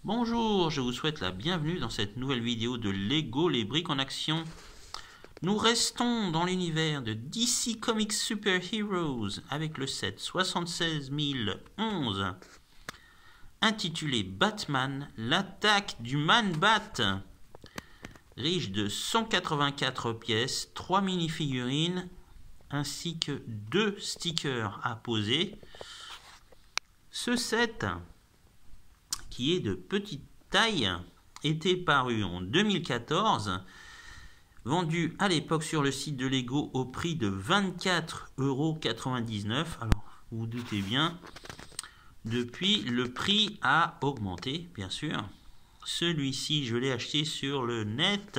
Bonjour, je vous souhaite la bienvenue dans cette nouvelle vidéo de Lego les briques en action. Nous restons dans l'univers de DC Comics Super Heroes avec le set 76011 intitulé Batman, l'attaque du Man-Bat, riche de 184 pièces, 3 mini-figurines ainsi que 2 stickers à poser. Ce set, qui est de petite taille, était paru en 2014, vendu à l'époque sur le site de Lego au prix de 24,99 €. Alors, vous vous doutez bien, depuis, le prix a augmenté, bien sûr. Celui-ci, je l'ai acheté sur le net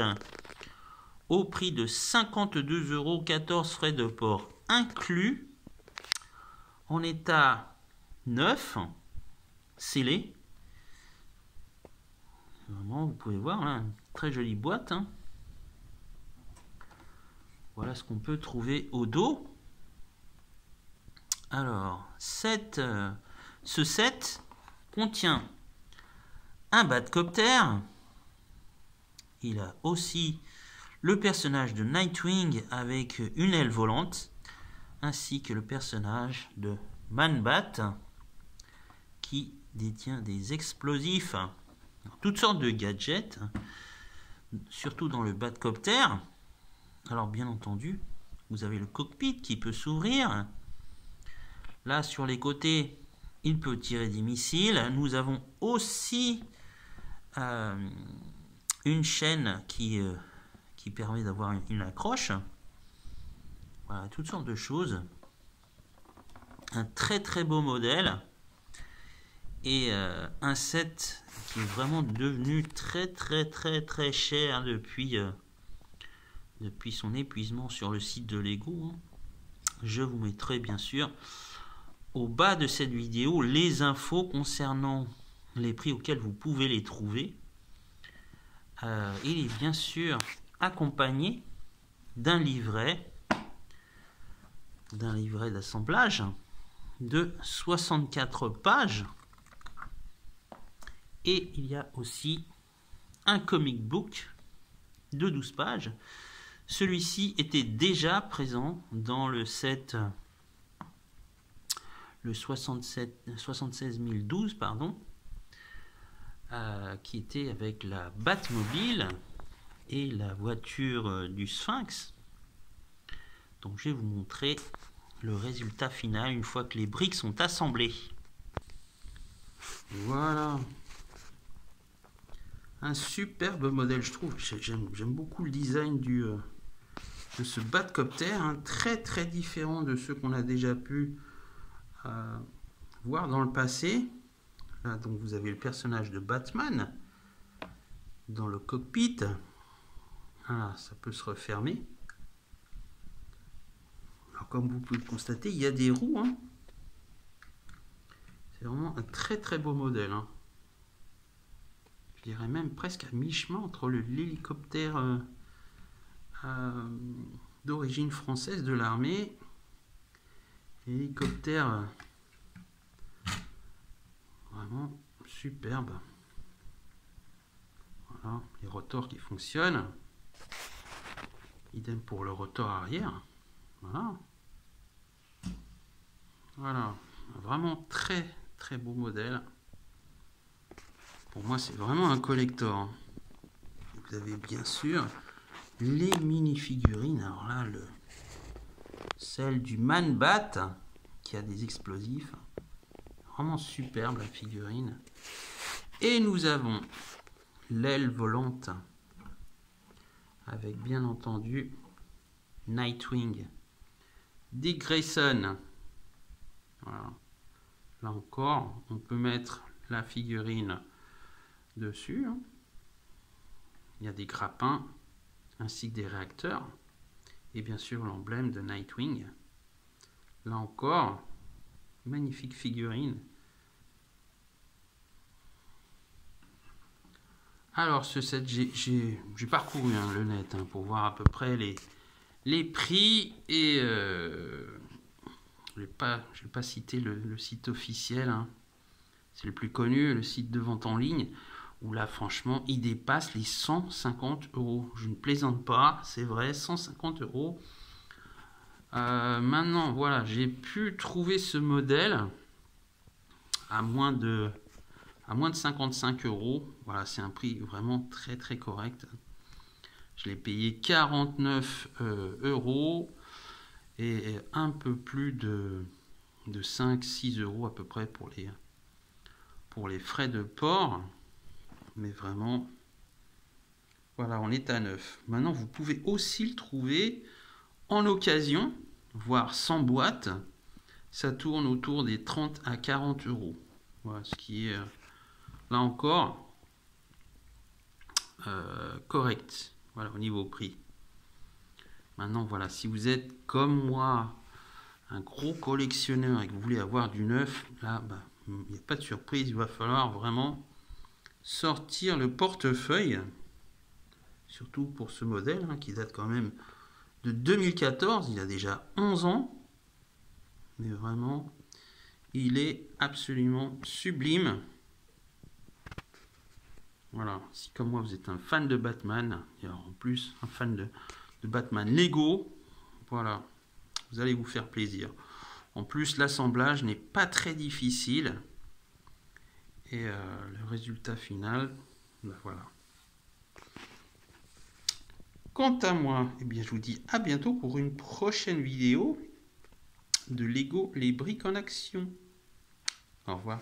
au prix de 52,14 €, frais de port inclus, en état neuf, scellé. Vraiment, vous pouvez voir, hein, très jolie boîte. Hein. Voilà ce qu'on peut trouver au dos. Alors, ce set contient un Batcopter. Il a aussi le personnage de Nightwing avec une aile volante, ainsi que le personnage de Man-Bat qui détient des explosifs. Toutes sortes de gadgets, surtout dans le Batcopter. Alors bien entendu, vous avez le cockpit qui peut s'ouvrir. Là sur les côtés, il peut tirer des missiles. Nous avons aussi une chaîne qui permet d'avoir une accroche. Voilà, toutes sortes de choses. Un très très beau modèle. Et un set qui est vraiment devenu très cher depuis son épuisement sur le site de Lego. Je vous mettrai bien sûr au bas de cette vidéo les infos concernant les prix auxquels vous pouvez les trouver. Il est bien sûr accompagné d'un livret d'assemblage de 64 pages. Et il y a aussi un comic book de 12 pages. Celui-ci était déjà présent dans le set, le 76012, pardon, qui était avec la Batmobile et la voiture du Sphinx. Donc je vais vous montrer le résultat final une fois que les briques sont assemblées. Voilà. Un superbe modèle, je trouve. J'aime beaucoup le design de ce Batcopter, hein, très différent de ceux qu'on a déjà pu voir dans le passé. Là, donc vous avez le personnage de Batman dans le cockpit. Ah, ça peut se refermer. Alors, comme vous pouvez le constater, il y a des roues. Hein. C'est vraiment un très beau modèle. Hein. Je dirais même presque à mi-chemin entre l'hélicoptère d'origine française de l'armée et l'hélicoptère vraiment superbe. Voilà, les rotors qui fonctionnent. Idem pour le rotor arrière. Voilà, vraiment très beau modèle. Pour moi, c'est vraiment un collector. Vous avez bien sûr les mini-figurines. Alors là, celle du Man-Bat qui a des explosifs. Vraiment superbe la figurine. Et nous avons l'aile volante avec bien entendu Nightwing, Dick Grayson. Voilà. Là encore, on peut mettre la figurine dessus. Il y a des grappins ainsi que des réacteurs et bien sûr l'emblème de Nightwing. Là encore, magnifique figurine. Alors ce set, j'ai parcouru le net pour voir à peu près les prix et je vais pas citer le site officiel. C'est le plus connu, le site de vente en ligne, où là, franchement, il dépasse les 150 €. Je ne plaisante pas, c'est vrai, 150 €. Maintenant, voilà, j'ai pu trouver ce modèle à moins de 55 €. Voilà, c'est un prix vraiment très très correct. Je l'ai payé 49 € et un peu plus de 5-6 € à peu près pour les frais de port. Mais vraiment, voilà, en état neuf. Maintenant, vous pouvez aussi le trouver en occasion, voire sans boîte. Ça tourne autour des 30 à 40 €. Voilà, ce qui est là encore correct. Voilà, au niveau prix. Maintenant, voilà, si vous êtes comme moi, un gros collectionneur et que vous voulez avoir du neuf, là, il n'y a pas de surprise. Il va falloir vraiment sortir le portefeuille. Surtout pour ce modèle qui date quand même de 2014. Il a déjà 11 ans. Mais vraiment, il est absolument sublime. Voilà, si comme moi vous êtes un fan de Batman, et en plus un fan de Batman Lego, voilà, vous allez vous faire plaisir. En plus, l'assemblage n'est pas très difficile. Et le résultat final, voilà. Quant à moi, eh bien, je vous dis à bientôt pour une prochaine vidéo de Lego, les briques en action. Au revoir.